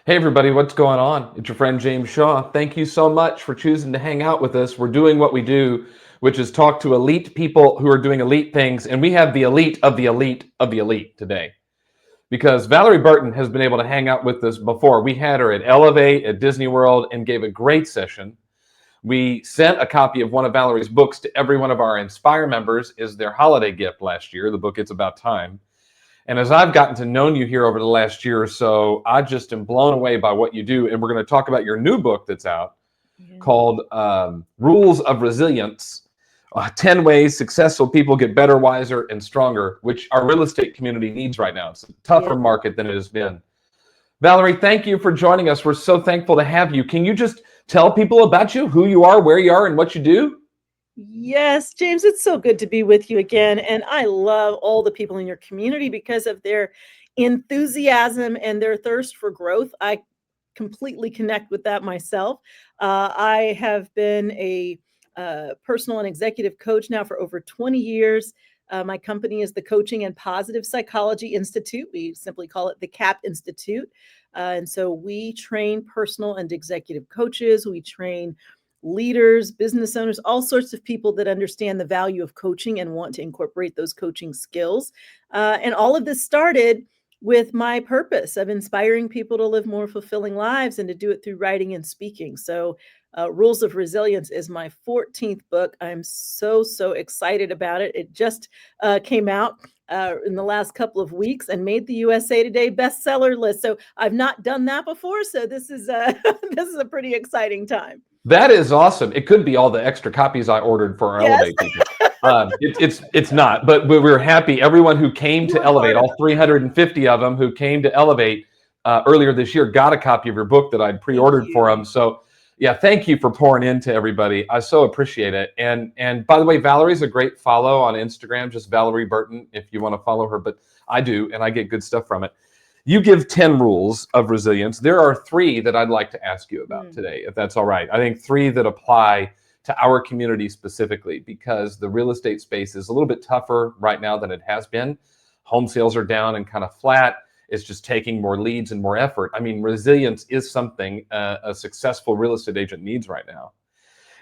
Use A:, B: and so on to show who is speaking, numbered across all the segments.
A: Hey, everybody, what's going on? It's your friend James Shaw. Thank you so much for choosing to hang out with us. We're doing what we do, which is talk to elite people who are doing elite things. And we have the elite of the elite of the elite today because Valorie Burton has been able to hang out with us before. We had her at Elevate at Disney World and gave a great session. We sent a copy of one of Valerie's books to every one of our Inspire members as their holiday gift last year, the book It's About Time. And as I've gotten to know you here over the last year or so, I just am blown away by what you do. And we're going to talk about your new book that's out
B: Yeah.
A: called Rules of Resilience 10 Ways Successful People Get Better, Wiser, and Stronger, which our real estate community needs right now. It's a
B: Yeah.
A: tougher market than it has been. Valorie, thank you for joining us. We're so thankful to have you. Can you just tell people about you, who you are, where you are, and what you do?
B: Yes, James, it's so good to be with you again. And I love all the people in your community because of their enthusiasm and their thirst for growth. I completely connect with that myself. I have been a personal and executive coach now for over 20 years. My company is the Coaching and Positive Psychology Institute. We simply call it the CAP Institute. And so we train personal and executive coaches. We train leaders, business owners, all sorts of people that understand the value of coaching and want to incorporate those coaching skills. And all of this started with my purpose of inspiring people to live more fulfilling lives and to do it through writing and speaking. So, Rules of Resilience is my 14th book. I'm so excited about it. It just came out in the last couple of weeks and made the USA Today bestseller list. So I've not done that before. So this is this is a pretty exciting time.
A: That is awesome. It could be all the extra copies I ordered for our
B: Yes.
A: Elevate people. It's not, but we're happy. Everyone who came
B: You
A: to
B: were
A: Elevate,
B: part of
A: all
B: it.
A: 350 of them who came to Elevate earlier this year, got a copy of your book that I'd
B: Thank
A: pre-ordered for
B: you.
A: them. So, yeah, thank you for pouring into everybody. I so appreciate it. And by the way, Valerie's a great follow on Instagram, just Valorie Burton, if you want to follow her. But I do, and I get good stuff from it. You give 10 rules of resilience. There are three that I'd like to ask you about
B: Mm,
A: today, if that's all right. I think three that apply to our community specifically because the real estate space is a little bit tougher right now than it has been. Home sales are down and kind of flat. It's just taking more leads and more effort. I mean, resilience is something a successful real estate agent needs right now.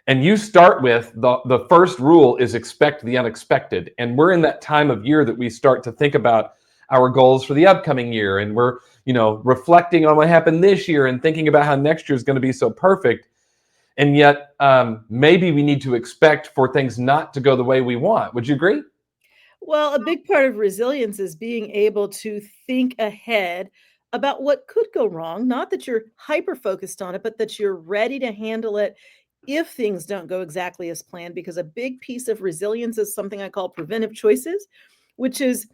A: And you start with the first rule is expect the unexpected. And we're in that time of year that we start to think about our goals for the upcoming year. And we're, reflecting on what happened this year and thinking about how next year is going to be so perfect. And yet, maybe we need to expect for things not to go the way we want. Would you agree?
B: Well, a big part of resilience is being able to think ahead about what could go wrong. Not that you're hyper focused on it, but that you're ready to handle it if things don't go exactly as planned. Because a big piece of resilience is something I call preventive choices, which is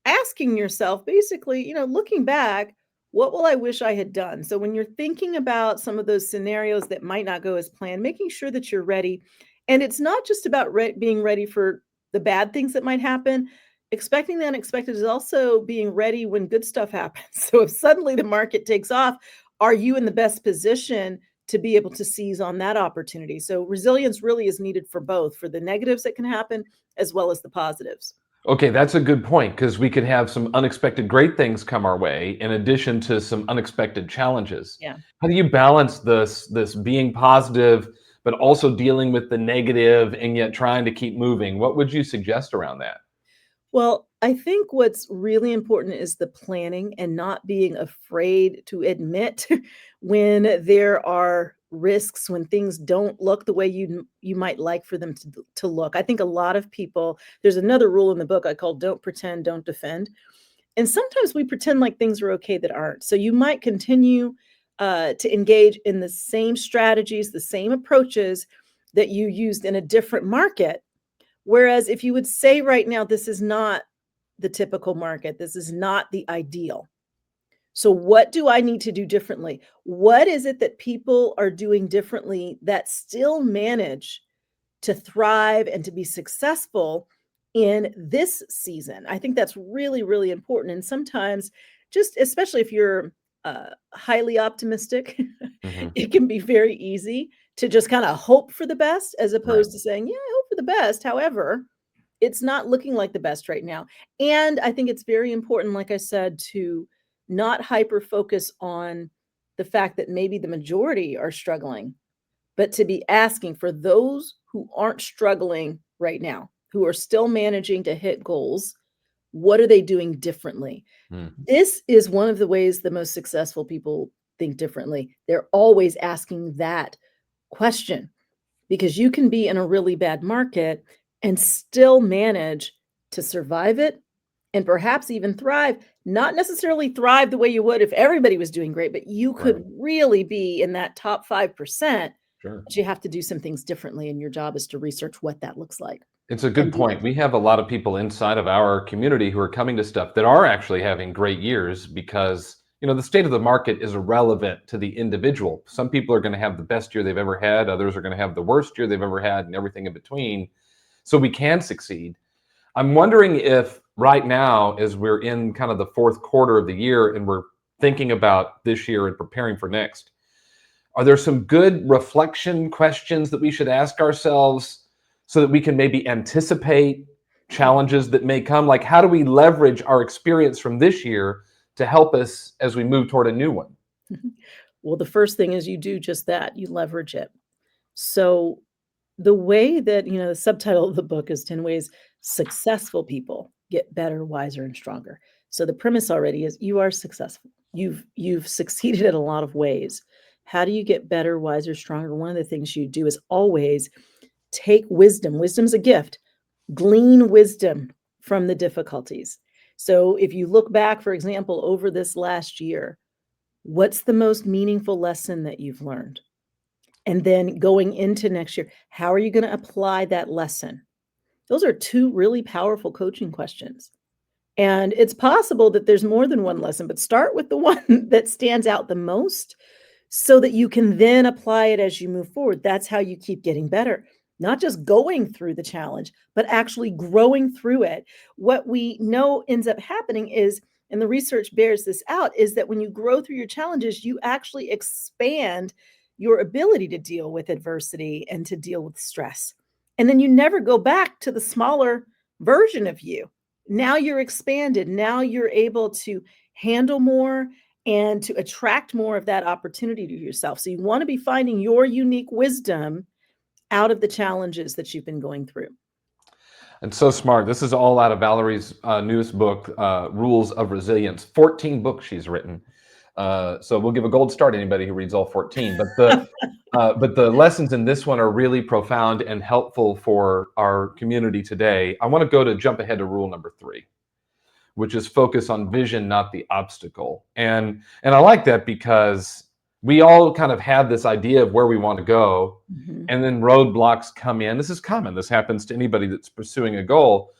B: asking yourself basically, looking back, what will I wish I had done? So when you're thinking about some of those scenarios that might not go as planned, making sure that you're ready. And it's not just about being ready for the bad things that might happen. Expecting the unexpected is also being ready when good stuff happens. So if suddenly the market takes off, are you in the best position to be able to seize on that opportunity? So resilience really is needed for both, for the negatives that can happen as well as the positives.
A: Okay, that's a good point because we could have some unexpected great things come our way in addition to some unexpected challenges.
B: Yeah.
A: How do you balance this being positive but also dealing with the negative and yet trying to keep moving? What would you suggest around that?
B: Well, I think what's really important is the planning and not being afraid to admit when there are risks, when things don't look the way you might like for them to look. I think a lot of people, there's another rule in the book I call don't pretend, don't defend. And sometimes we pretend like things are okay that aren't. So you might continue to engage in the same strategies, the same approaches that you used in a different market. Whereas if you would say right now, this is not the typical market, this is not the ideal. So, what do I need to do differently? What is it that people are doing differently that still manage to thrive and to be successful in this season? I think that's really, really important. And sometimes, just especially if you're highly optimistic,
A: Hmm.
B: it can be very easy to just kind of hope for the best as
A: Right.
B: opposed to saying, yeah, I hope for the best. However, it's not looking like the best right now. And I think it's very important, like I said, to not hyper focus on the fact that maybe the majority are struggling, but to be asking for those who aren't struggling right now, who are still managing to hit goals, what are they doing differently? This is one of the ways the most successful people think differently. They're always asking that question, because you can be in a really bad market and still manage to survive it and perhaps even thrive. Not necessarily thrive the way you would if everybody was doing great, but you could
A: Right.
B: really be in that top 5%.
A: Sure.
B: But you have to do some things differently, and your job is to research what that looks like
A: It's a
B: and
A: good
B: do
A: point. We have a lot of people inside of our community who are coming to stuff that are actually having great years because, the state of the market is irrelevant to the individual. Some people are going to have the best year they've ever had, others are going to have the worst year they've ever had, and everything in between. So we can succeed. I'm wondering if right now, as we're in kind of the fourth quarter of the year and we're thinking about this year and preparing for next, are there some good reflection questions that we should ask ourselves so that we can maybe anticipate challenges that may come? Like, how do we leverage our experience from this year to help us as we move toward a new one?
B: Well, the first thing is you do just that, you leverage it. So the way that, the subtitle of the book is 10 ways successful people get better, wiser, and stronger. So the premise already is you are successful. You've succeeded in a lot of ways. How do you get better, wiser, stronger? One of the things you do is always take wisdom. Wisdom's a gift. Glean wisdom from the difficulties. So if you look back, for example, over this last year, what's the most meaningful lesson that you've learned? And then going into next year, how are you going to apply that lesson? Those are two really powerful coaching questions. And it's possible that there's more than one lesson, but start with the one that stands out the most so that you can then apply it as you move forward. That's how you keep getting better, not just going through the challenge, but actually growing through it. What we know ends up happening is, and the research bears this out, is that when you grow through your challenges, you actually expand your ability to deal with adversity and to deal with stress. And then you never go back to the smaller version of you. Now you're expanded. Now you're able to handle more and to attract more of that opportunity to yourself. So you want to be finding your unique wisdom out of the challenges that you've been going through.
A: And so smart. This is all out of Valerie's newest book, Rules of Resilience. 14 books she's written. So we'll give a gold star to anybody who reads all 14. But the lessons in this one are really profound and helpful for our community today. I want to jump ahead to rule number 3, which is focus on vision, not the obstacle. And I like that because we all kind of have this idea of where we want to go, and then roadblocks come in. This is common. This happens to anybody that's pursuing a goal.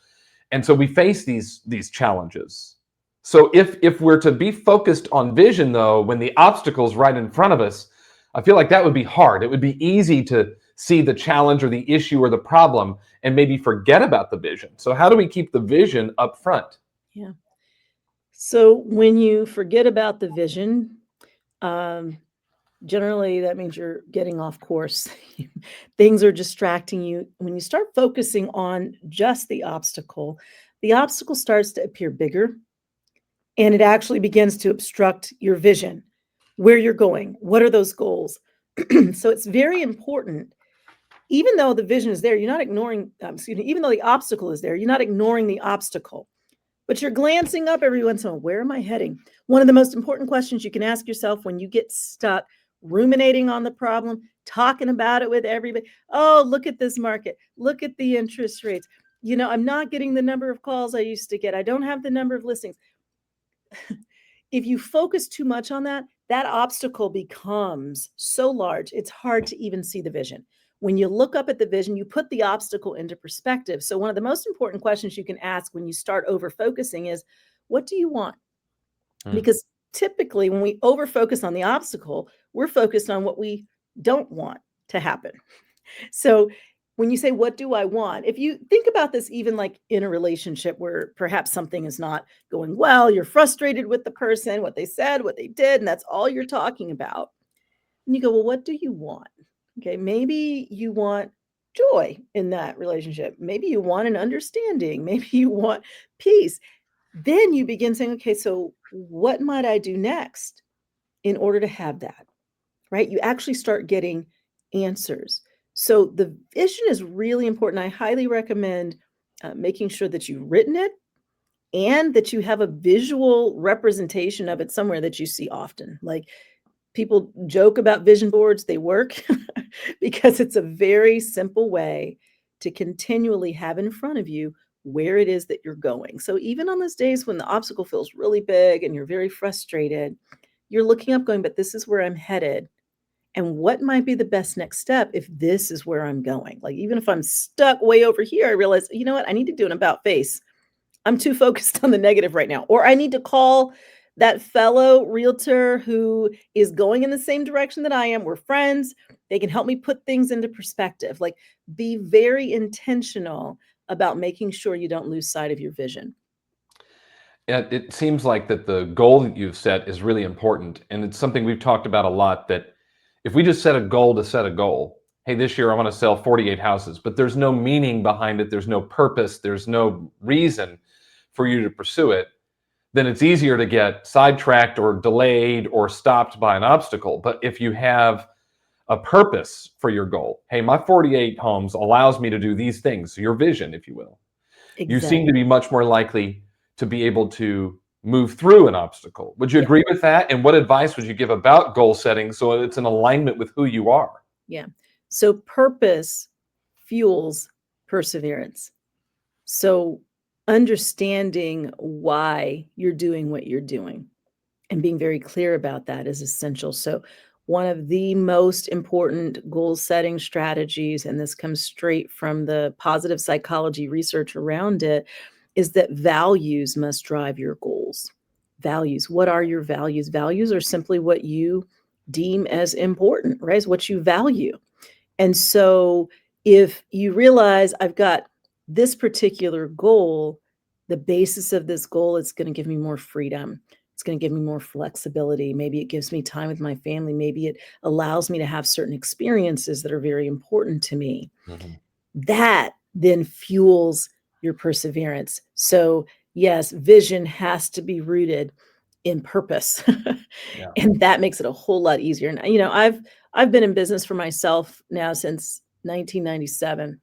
A: And so we face these challenges. So if we're to be focused on vision, though, when the obstacle's right in front of us, I feel like that would be hard. It would be easy to see the challenge or the issue or the problem and maybe forget about the vision. So how do we keep the vision up front?
B: Yeah. So when you forget about the vision, generally that means you're getting off course. Things are distracting you. When you start focusing on just the obstacle starts to appear bigger, and it actually begins to obstruct your vision, where you're going. What are those goals? So it's very important. Even though the vision is there, you're not ignoring, even though the obstacle is there, you're not ignoring the obstacle, but you're glancing up every once in a while. Where am I heading? One of the most important questions you can ask yourself when you get stuck ruminating on the problem, talking about it with everybody. Oh, look at this market. Look at the interest rates. I'm not getting the number of calls I used to get. I don't have the number of listings. If you focus too much on that obstacle becomes so large, it's hard to even see the vision. When you look up at the vision, you put the obstacle into perspective. So one of the most important questions you can ask when you start over focusing is, what do you want? Because typically when we over focus on the obstacle, we're focused on what we don't want to happen. So when you say, what do I want? If you think about this, even like in a relationship where perhaps something is not going well, you're frustrated with the person, what they said, what they did, and that's all you're talking about. And you go, well, what do you want? Okay, maybe you want joy in that relationship. Maybe you want an understanding. Maybe you want peace. Then you begin saying, okay, so what might I do next in order to have that, right? You actually start getting answers. So the vision is really important. I highly recommend making sure that you've written it and that you have a visual representation of it somewhere that you see often. Like people joke about vision boards, they work because it's a very simple way to continually have in front of you where it is that you're going. So even on those days when the obstacle feels really big and you're very frustrated, you're looking up going, but this is where I'm headed. And what might be the best next step if this is where I'm going? Like, even if I'm stuck way over here, I realize, you know what? I need to do an about face. I'm too focused on the negative right now. Or I need to call that fellow realtor who is going in the same direction that I am. We're friends. They can help me put things into perspective. Like, be very intentional about making sure you don't lose sight of your vision.
A: It seems like that the goal that you've set is really important. And it's something we've talked about a lot, that if we just set a goal to set a goal, hey, this year I want to sell 48 houses, but there's no meaning behind it, there's no purpose, there's no reason for you to pursue it, then it's easier to get sidetracked or delayed or stopped by an obstacle. But if you have a purpose for your goal, hey, my 48 homes allows me to do these things, your vision, if you will, you seem to
B: Exactly.
A: be much more likely to be able to move through an obstacle. Would you
B: Yeah.
A: agree with that? And what advice would you give about goal setting so it's in alignment with who you are?
B: Yeah. So purpose fuels perseverance. So understanding why you're doing what you're doing and being very clear about that is essential. So one of the most important goal setting strategies, and this comes straight from the positive psychology research around it, is that values must drive your goals. Values. What are your values? Values are simply what you deem as important, right? It's what you value. And so if you realize I've got this particular goal, the basis of this goal is going to give me more freedom. It's going to give me more flexibility. Maybe it gives me time with my family. Maybe it allows me to have certain experiences that are very important to me.
A: Mhm.
B: That then fuels your perseverance. So, yes, vision has to be rooted in purpose.
A: Yeah.
B: And that makes it a whole lot easier. And I've been in business for myself now since 1997.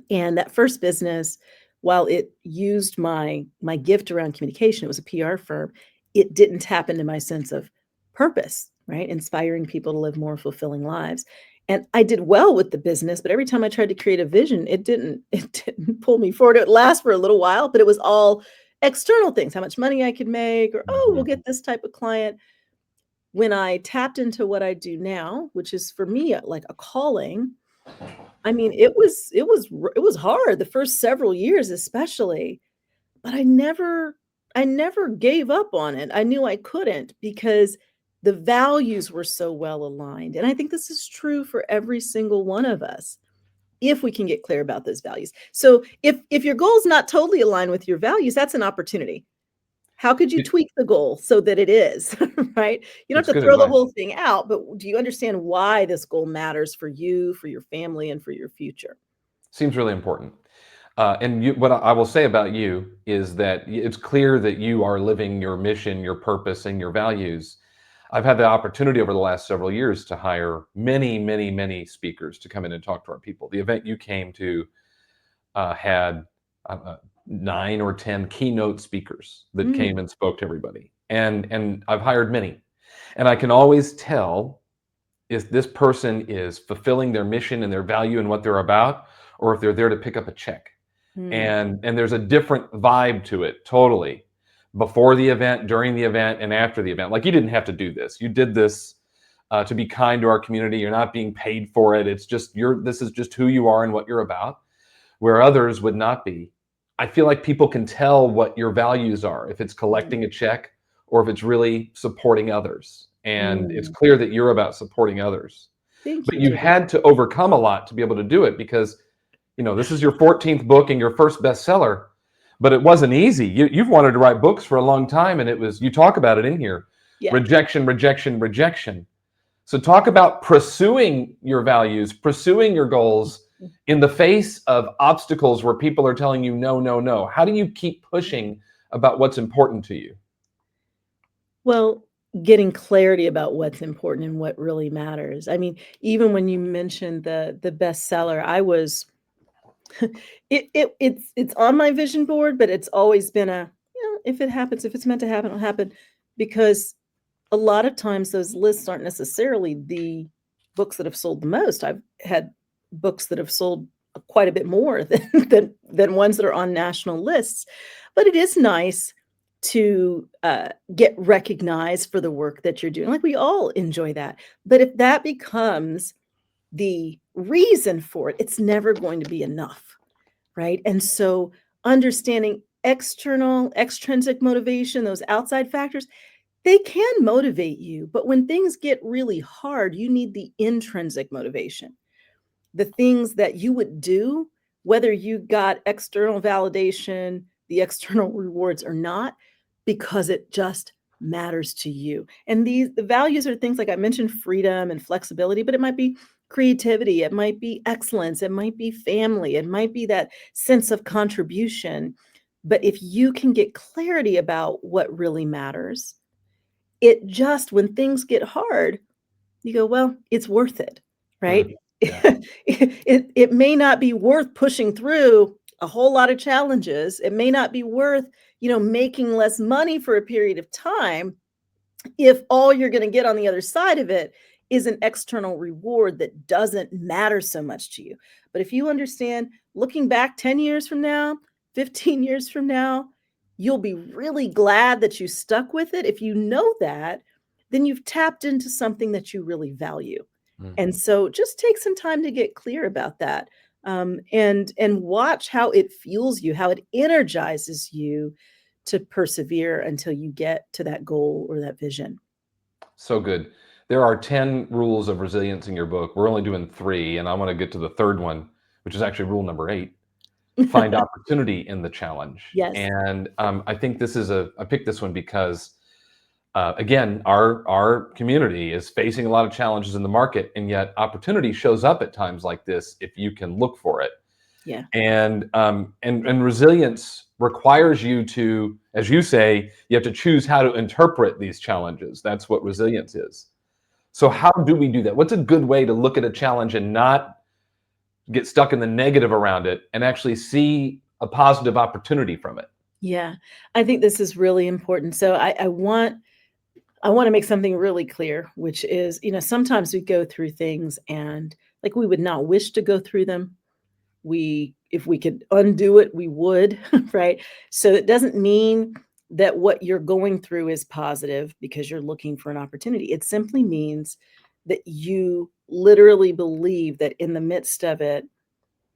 B: And that first business, while it used my gift around communication, it was a PR firm, it didn't tap into my sense of purpose, right? Inspiring people to live more fulfilling lives. And I did well with the business, but every time I tried to create a vision, it didn't pull me forward. It lasts for a little while, but it was all external things, how much money I could make, or oh, we'll
A: Mhm.
B: get this type of client. When I tapped into what I do now, which is for me like a calling, I mean, it was hard the first several years especially, but I never gave up on it. I knew I couldn't because the values were so well aligned, and I think this is true for every single one of us, if we can get clear about those values. So, if your goal is not totally aligned with your values, that's an opportunity. How could you
A: It-
B: tweak the goal so that it is, right? You don't
A: It's
B: have to
A: good
B: throw the
A: advice.
B: whole thing out, but do you understand why this goal matters for you, for your family, and for your future?
A: Seems really important. And what I will say about you is that it's clear that you are living your mission, your purpose, and your values. I've had the opportunity over the last several years to hire many, many, many speakers to come in and talk to our people. The event you came to had 9 or 10 keynote speakers that came
B: Mm,
A: and spoke to everybody, and I've hired many, and I can always tell if this person is fulfilling their mission and their value and what they're about, or if they're there to pick up a check.
B: mm,
A: And there's a different vibe to it totally, before the event, during the event, and after the event. Like, you didn't have to do this, you did this to be kind to our community. You're not being paid for it. It's just this is just who you are and what you're about, where others would not be. I feel like people can tell what your values are, if it's
B: mm.
A: collecting a check or if it's really supporting others. And it's
B: Mm.
A: clear that you're about supporting others.
B: Thank
A: But
B: you,
A: you
B: James.
A: had to overcome a lot to be able to do it, because this is your 14th book and your first bestseller, but it wasn't easy. You've wanted to write books for a long time, and you talk about it in here:
B: Yeah.
A: rejection, rejection, rejection. So talk about pursuing your values, pursuing your goals in the face of obstacles where people are telling you no, no, no. How do you keep pushing about what's important to you?
B: Well, getting clarity about what's important and what really matters. I mean, even when you mentioned the bestseller, I was it's on my vision board, but it's always been a, if it happens, if it's meant to happen, it'll happen. Because a lot of times those lists aren't necessarily the books that have sold the most. I've had books that have sold quite a bit more than ones that are on national lists. But it is nice to get recognized for the work that you're doing. Like, we all enjoy that. But if that becomes the reason for it, it's never going to be enough, right? And so understanding extrinsic motivation, those outside factors, they can motivate you, but when things get really hard, you need the intrinsic motivation. The things that you would do, whether you got external validation, the external rewards or not, because it just matters to you. And the values are things like I mentioned, freedom and flexibility, but it might be creativity, it might be excellence, it might be family, it might be that sense of contribution. But if you can get clarity about what really matters, it just, when things get hard, you go, well, it's worth it, right?
A: Mm, yeah.
B: It may not be worth pushing through a whole lot of challenges. It may not be worth, making less money for a period of time, if all you're going to get on the other side of it is an external reward that doesn't matter so much to you. But if you understand, looking back 10 years from now, 15 years from now, you'll be really glad that you stuck with it. If you know that, then you've tapped into something that you really value.
A: Mm.
B: And so just take some time to get clear about that, and watch how it fuels you, how it energizes you to persevere until you get to that goal or that vision.
A: So good. There are 10 rules of resilience in your book. We're only doing 3, and I want to get to the third one, which is actually rule number 8. Find opportunity in the challenge.
B: Yes.
A: And I think this is I picked this one because, again, our community is facing a lot of challenges in the market, and yet opportunity shows up at times like this if you can look for it.
B: Yeah.
A: And resilience requires you to, as you say, you have to choose how to interpret these challenges. That's what resilience is. So how do we do that? What's a good way to look at a challenge and not get stuck in the negative around it and actually see a positive opportunity from it?
B: Yeah. I think this is really important. So I want to make something really clear, which is, sometimes we go through things and, like, we would not wish to go through them. If we could undo it, we would, right? So it doesn't mean that what you're going through is positive because you're looking for an opportunity. It simply means that you literally believe that in the midst of it,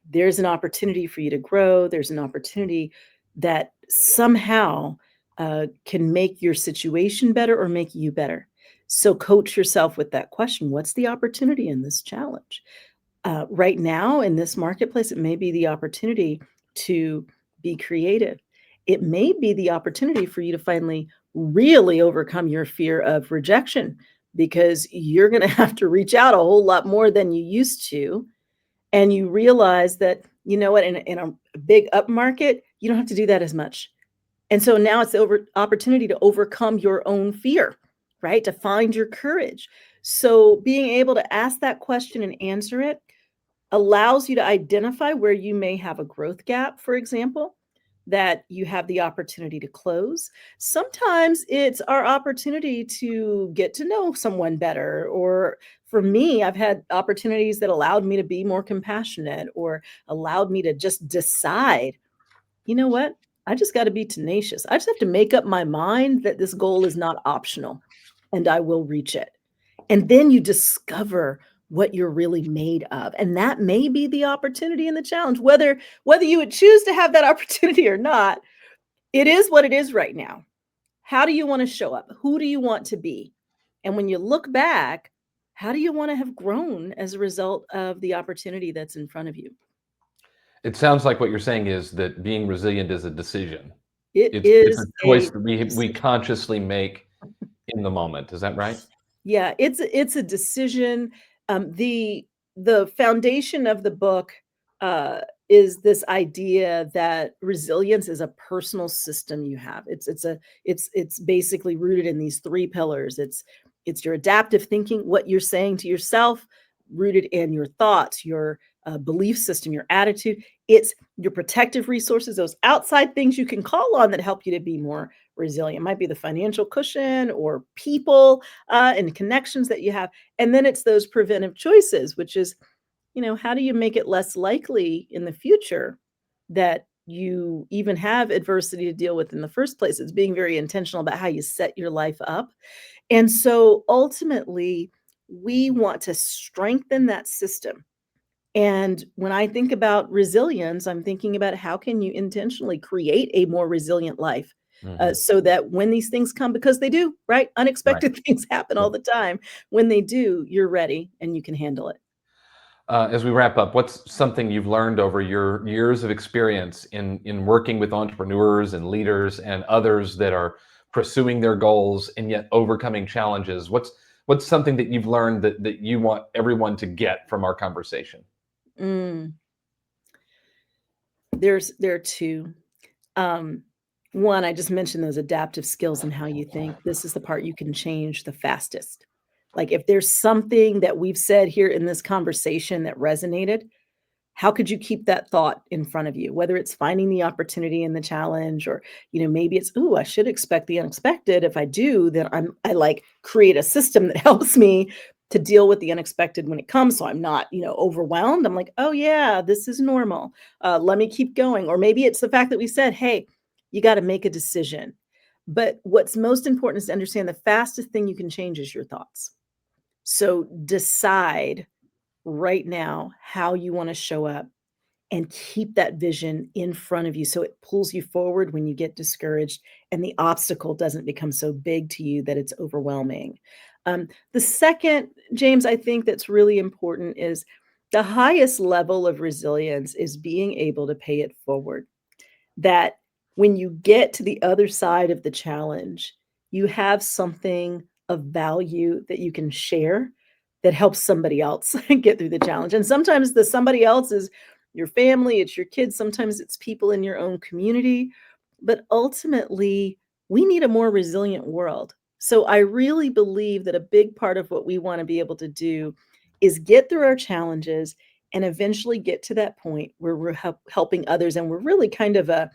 B: there's an opportunity for you to grow. There's an opportunity that somehow can make your situation better or make you better. So coach yourself with that question. What's the opportunity in this challenge? Right now in this marketplace, it may be the opportunity to be creative. It may be the opportunity for you to finally really overcome your fear of rejection, because you're going to have to reach out a whole lot more than you used to. And you realize that, you know what, in a big up market, you don't have to do that as much. And so now it's the opportunity to overcome your own fear, right? To find your courage. So being able to ask that question and answer it allows you to identify where you may have a growth gap, for example, that you have the opportunity to close. Sometimes it's our opportunity to get to know someone better. Or for me, I've had opportunities that allowed me to be more compassionate or allowed me to just decide, you know what? I just got to be tenacious. I just have to make up my mind that this goal is not optional and I will reach it. And then you discover what you're really made of. And that may be the opportunity and the challenge, whether you would choose to have that opportunity or not. It is what it is right now. How do you want to show up? Who do you want to be? And when you look back, how do you want to have grown as a result of the opportunity that's in front of you?
A: It sounds like what you're saying is that being resilient is a decision.
B: It
A: It's a
B: is
A: choice
B: a
A: that we
B: decision.
A: consciously make in the moment. Is that right?
B: Yeah, it's a decision. The foundation of the book, uh, is this idea that resilience is a personal system you have. It's basically rooted in these three pillars. It's your adaptive thinking, what you're saying to yourself, rooted in your thoughts, your belief system, your attitude. It's your protective resources, those outside things you can call on that help you to be more resilient. It might be the financial cushion or people and connections that you have. And then it's those preventive choices, which is, how do you make it less likely in the future that you even have adversity to deal with in the first place? It's being very intentional about how you set your life up. And so ultimately, we want to strengthen that system. And when I think about resilience, I'm thinking about how can you intentionally create a more resilient life
A: Mhm.
B: so that when these things come, because they do, right?
A: Right.
B: Unexpected things happen all
A: Yep.
B: the time. When they do, you're ready and you can handle it.
A: As we wrap up, what's something you've learned over your years of experience in working with entrepreneurs and leaders and others that are pursuing their goals and yet overcoming challenges? What's something that you've learned that you want everyone to get from our conversation?
B: Mm, there are two. Um, One, I just mentioned those adaptive skills and how you think. This is the part you can change the fastest. Like if there's something that we've said here in this conversation that resonated, how could you keep that thought in front of you? Whether it's finding the opportunity in the challenge, or, maybe it's, "Ooh, I should expect the unexpected. If I do, then I like create a system that helps me to deal with the unexpected when it comes, so I'm not, overwhelmed." I'm like, "Oh yeah, this is normal. Let me keep going." Or maybe it's the fact that we said, "Hey, you got to make a decision." But what's most important is to understand the fastest thing you can change is your thoughts. So decide right now how you want to show up and keep that vision in front of you so it pulls you forward when you get discouraged and the obstacle doesn't become so big to you that it's overwhelming. The second, James, I think that's really important is the highest level of resilience is being able to pay it forward. That when you get to the other side of the challenge, you have something of value that you can share that helps somebody else get through the challenge. And sometimes the somebody else is your family, it's your kids, sometimes it's people in your own community. But ultimately, we need a more resilient world. So I really believe that a big part of what we want to be able to do is get through our challenges and eventually get to that point where we're helping others and we're really kind of an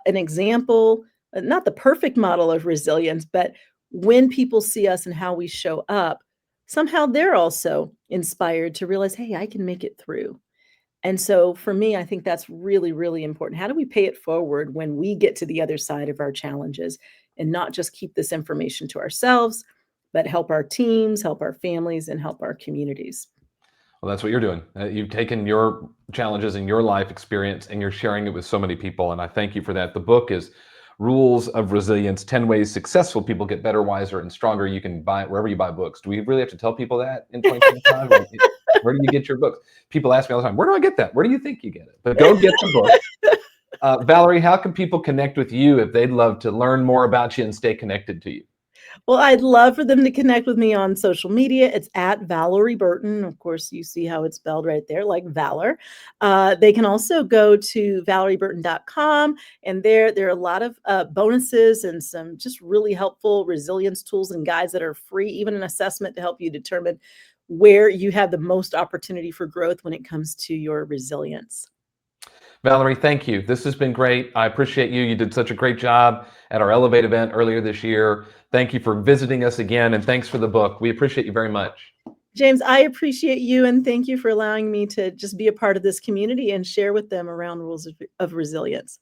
B: example, not the perfect model of resilience, but when people see us and how we show up, somehow they're also inspired to realize, hey, I can make it through. And so for me, I think that's really, really important. How do we pay it forward when we get to the other side of our challenges and not just keep this information to ourselves, but help our teams, help our families, and help our communities?
A: Well, that's what you're doing. You've taken your challenges and your life experience and you're sharing it with so many people. And I thank you for that. The book is Rules of Resilience 10 Ways Successful People Get Better, Wiser, and Stronger. You can buy it wherever you buy books. Do we really have to tell people that in 2025? Like, where do you get your books? People ask me all the time, where do I get that? Where do you think you get it? But go get the book. Valorie, how can people connect with you if they'd love to learn more about you and stay connected to you?
B: Well, I'd love for them to connect with me on social media. It's at Valorie Burton. Of course, you see how it's spelled right there, like Valor. They can also go to valerieburton.com, and there are a lot of bonuses and some just really helpful resilience tools and guides that are free, even an assessment to help you determine where you have the most opportunity for growth when it comes to your resilience.
A: Valorie, thank you. This has been great. I appreciate you. You did such a great job at our Elevate event earlier this year. Thank you for visiting us again, and thanks for the book. We appreciate you very much.
B: James, I appreciate you and thank you for allowing me to just be a part of this community and share with them around rules of resilience.